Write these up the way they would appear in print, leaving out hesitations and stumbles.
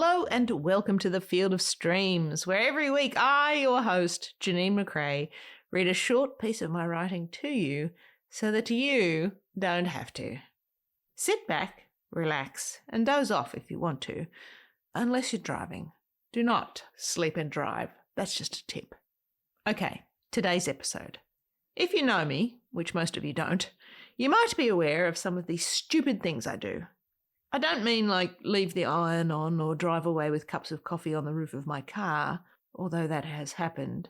Hello and welcome to the Field of Streams, where every week I, your host, Janine McRae, read a short piece of my writing to you so that you don't have to. Sit back, relax, and doze off if you want to, unless you're driving. Do not sleep and drive. That's just a tip. Okay, today's episode. If you know me, which most of you don't, you might be aware of some of the stupid things I do. I don't mean like leave the iron on or drive away with cups of coffee on the roof of my car, although that has happened.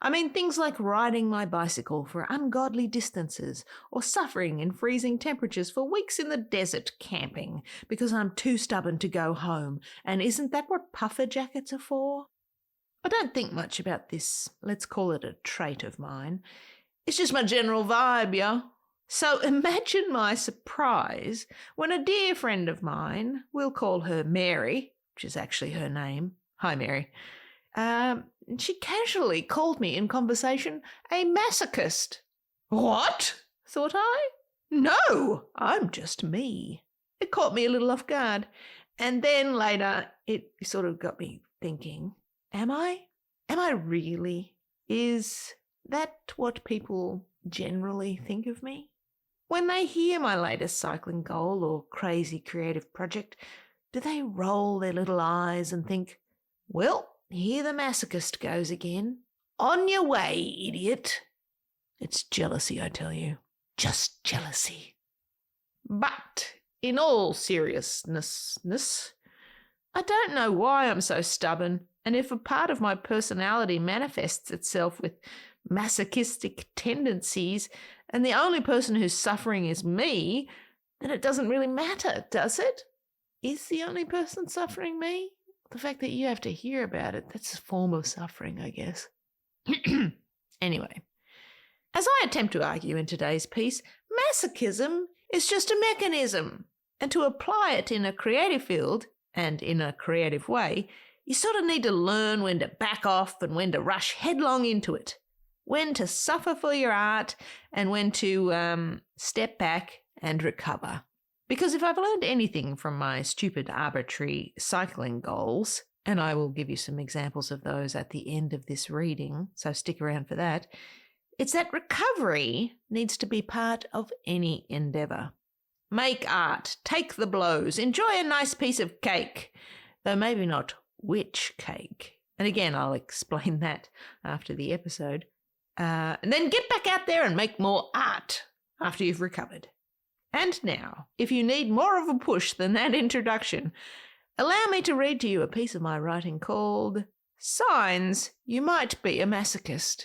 I mean things like riding my bicycle for ungodly distances or suffering in freezing temperatures for weeks in the desert camping because I'm too stubborn to go home. And isn't that what puffer jackets are for? I don't think much about this, let's call it a trait of mine. It's just my general vibe, yeah. So imagine my surprise when a dear friend of mine, we'll call her Mary, which is actually her name. Hi, Mary. She casually called me in conversation a masochist. What? Thought I. No, I'm just me. It caught me a little off guard. And then later it sort of got me thinking, am I? Am I really? Is that what people generally think of me? When they hear my latest cycling goal or crazy creative project, do they roll their little eyes and think, well, here the masochist goes again. On your way, idiot. It's jealousy, I tell you. Just jealousy. But in all seriousness, I don't know why I'm so stubborn, and if a part of my personality manifests itself with masochistic tendencies, and the only person who's suffering is me, then it doesn't really matter, does it? Is the only person suffering me? The fact that you have to hear about it, that's a form of suffering, I guess. Anyway, as I attempt to argue in today's piece, masochism is just a mechanism, and to apply it in a creative field, and in a creative way, you sort of need to learn when to back off and when to rush headlong into it. When to suffer for your art and when to step back and recover. Because if I've learned anything from my stupid arbitrary cycling goals, and I will give you some examples of those at the end of this reading, so stick around for that, it's that recovery needs to be part of any endeavour. Make art, take the blows, enjoy a nice piece of cake, though maybe not which cake. And again, I'll explain that after the episode. And then get back out there and make more art after you've recovered. And now, if you need more of a push than that introduction, allow me to read to you a piece of my writing called Signs You Might Be a Masochist.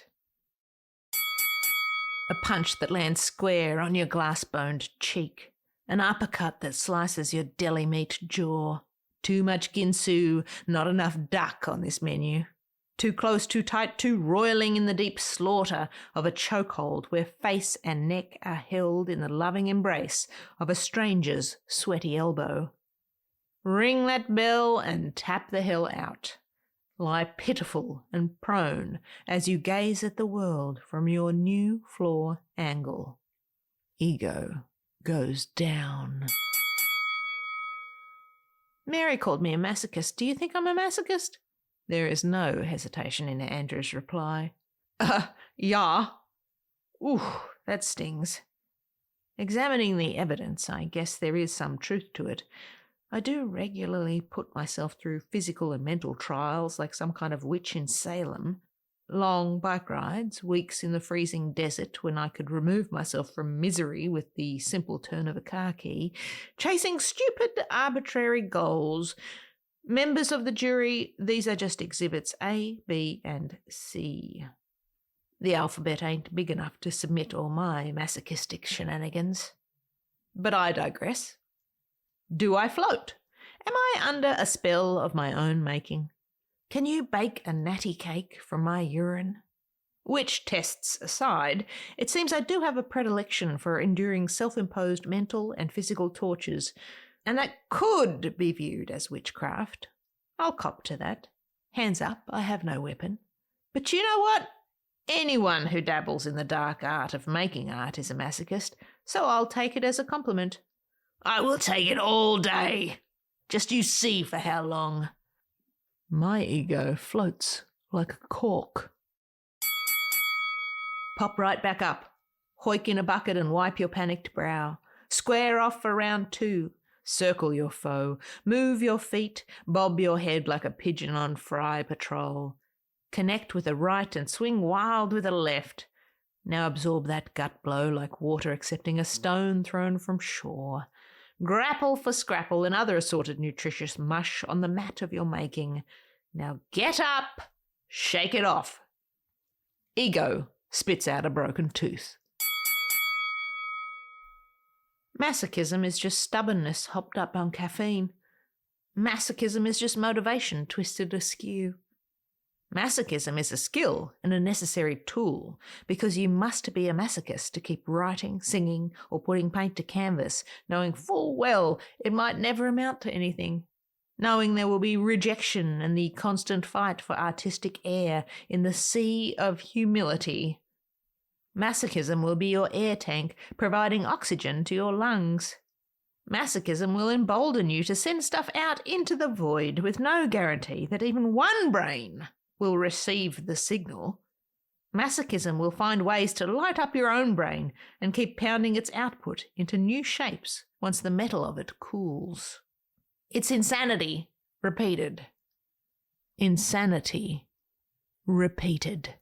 A punch that lands square on your glass-boned cheek. An uppercut that slices your deli meat jaw. Too much ginsu, not enough duck on this menu. Too close, too tight, too roiling in the deep slaughter of a chokehold where face and neck are held in the loving embrace of a stranger's sweaty elbow. Ring that bell and tap the hell out. Lie pitiful and prone as you gaze at the world from your new floor angle. Ego goes down. Mary called me a masochist. Do you think I'm a masochist? There is no hesitation in Andrew's reply. Yeah. Ooh, that stings. Examining the evidence, I guess there is some truth to it. I do regularly put myself through physical and mental trials like some kind of witch in Salem. Long bike rides, weeks in the freezing desert when I could remove myself from misery with the simple turn of a car key, chasing stupid arbitrary goals. Members of the jury, these are just exhibits A, B, and C. The alphabet ain't big enough to submit all my masochistic shenanigans. But I digress. Do I float? Am I under a spell of my own making? Can you bake a natty cake from my urine? Which tests aside, it seems I do have a predilection for enduring self-imposed mental and physical tortures, and that could be viewed as witchcraft. I'll cop to that. Hands up, I have no weapon. But you know what? Anyone who dabbles in the dark art of making art is a masochist, so I'll take it as a compliment. I will take it all day. Just you see for how long. My ego floats like a cork. Pop right back up. Hoik in a bucket and wipe your panicked brow. Square off for round 2. Circle your foe. Move your feet. Bob your head like a pigeon on fry patrol. Connect with a right and swing wild with a left. Now absorb that gut blow like water accepting a stone thrown from shore. Grapple for scrapple and other assorted nutritious mush on the mat of your making. Now get up, shake it off. Ego spits out a broken tooth. Masochism is just stubbornness hopped up on caffeine. Masochism is just motivation twisted askew. Masochism is a skill and a necessary tool because you must be a masochist to keep writing, singing, or putting paint to canvas, knowing full well it might never amount to anything, knowing there will be rejection and the constant fight for artistic air in the sea of humility. Masochism will be your air tank, providing oxygen to your lungs. Masochism will embolden you to send stuff out into the void with no guarantee that even one brain will receive the signal. Masochism will find ways to light up your own brain and keep pounding its output into new shapes once the metal of it cools. It's insanity repeated. Insanity repeated.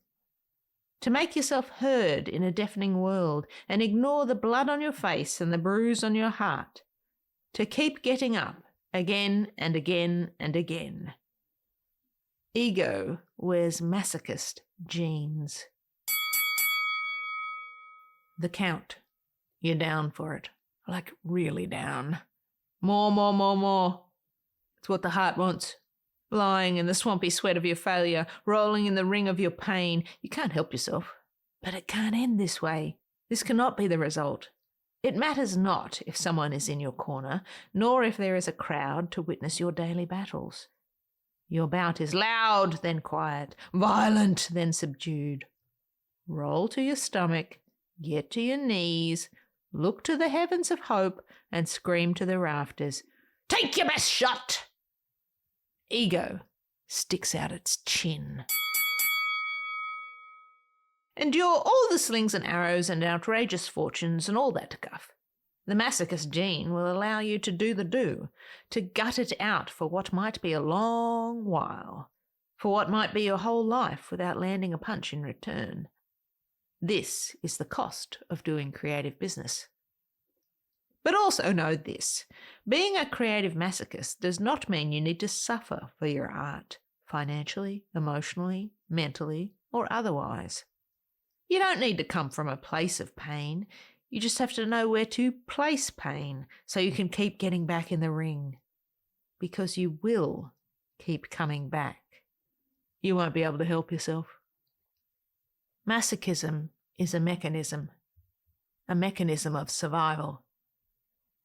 To make yourself heard in a deafening world and ignore the blood on your face and the bruise on your heart. To keep getting up again and again and again. Ego wears masochist jeans. The count. You're down for it. Like really down. More. It's what the heart wants. Lying in the swampy sweat of your failure, rolling in the ring of your pain. You can't help yourself. But it can't end this way. This cannot be the result. It matters not if someone is in your corner, nor if there is a crowd to witness your daily battles. Your bout is loud, then quiet, violent, then subdued. Roll to your stomach, get to your knees, look to the heavens of hope, and scream to the rafters, "Take your best shot!" Ego sticks out its chin. Endure all the slings and arrows and outrageous fortunes and all that guff. The masochist gene will allow you to do the do, to gut it out for what might be a long while, for what might be your whole life without landing a punch in return. This is the cost of doing creative business. But also know this, being a creative masochist does not mean you need to suffer for your art, financially, emotionally, mentally, or otherwise. You don't need to come from a place of pain. You just have to know where to place pain so you can keep getting back in the ring. Because you will keep coming back. You won't be able to help yourself. Masochism is a mechanism of survival.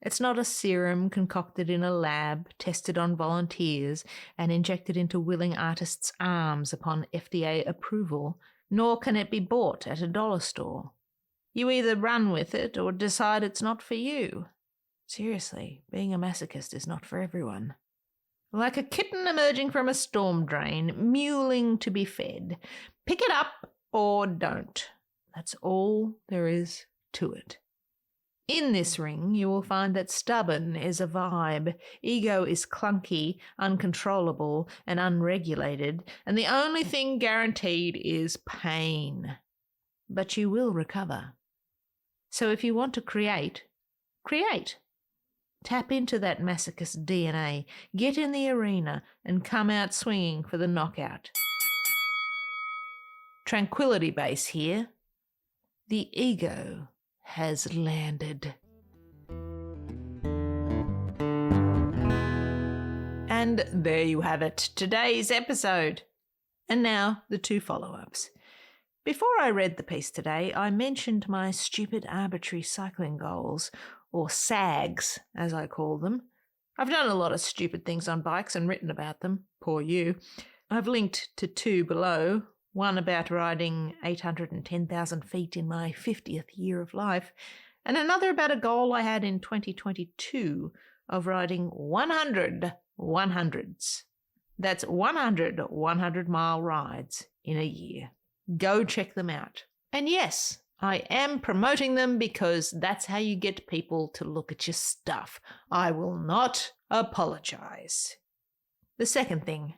It's not a serum concocted in a lab, tested on volunteers, and injected into willing artists' arms upon FDA approval, nor can it be bought at a dollar store. You either run with it or decide it's not for you. Seriously, being a masochist is not for everyone. Like a kitten emerging from a storm drain, mewling to be fed. Pick it up or don't. That's all there is to it. In this ring, you will find that stubborn is a vibe, ego is clunky, uncontrollable, and unregulated, and the only thing guaranteed is pain. But you will recover. So if you want to create. Tap into that masochist DNA, get in the arena, and come out swinging for the knockout. Tranquility base here. The ego has landed. And there you have it, today's episode. And now the 2 follow-ups. Before I read the piece today, I mentioned my Stupid Arbitrary Cycling Goals, or SAGs, as I call them. I've done a lot of stupid things on bikes and written about them. Poor you. I've linked to 2 below, one about riding 810,000 feet in my 50th year of life, and another about a goal I had in 2022 of riding 100 100s. That's 100 100-mile rides in a year. Go check them out. And yes, I am promoting them because that's how you get people to look at your stuff. I will not apologize. The second thing,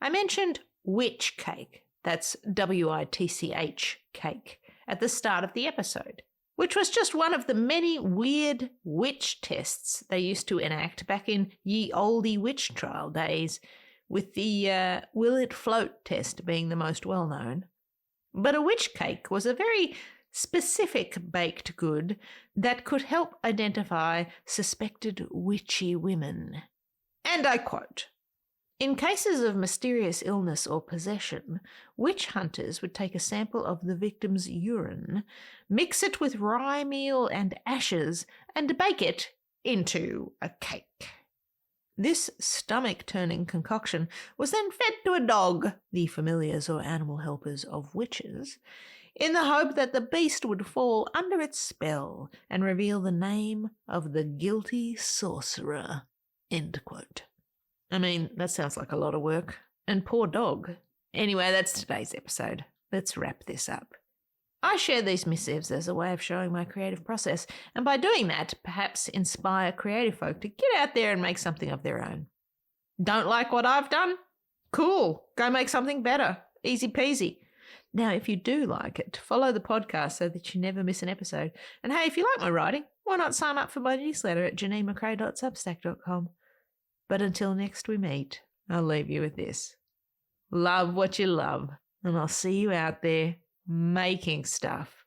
I mentioned witch cake, that's WITCH cake, at the start of the episode, which was just one of the many weird witch tests they used to enact back in ye olde witch trial days, with the will it float test being the most well-known. But a witch cake was a very specific baked good that could help identify suspected witchy women. And I quote, "In cases of mysterious illness or possession, witch hunters would take a sample of the victim's urine, mix it with rye meal and ashes, and bake it into a cake. This stomach-turning concoction was then fed to a dog, the familiars or animal helpers of witches, in the hope that the beast would fall under its spell and reveal the name of the guilty sorcerer." End quote. I mean, that sounds like a lot of work. And poor dog. Anyway, that's today's episode. Let's wrap this up. I share these missives as a way of showing my creative process, and by doing that, perhaps inspire creative folk to get out there and make something of their own. Don't like what I've done? Cool. Go make something better. Easy peasy. Now, if you do like it, follow the podcast so that you never miss an episode. And hey, if you like my writing, why not sign up for my newsletter at janinemccrae.substack.com. But until next we meet, I'll leave you with this. Love what you love, and I'll see you out there making stuff.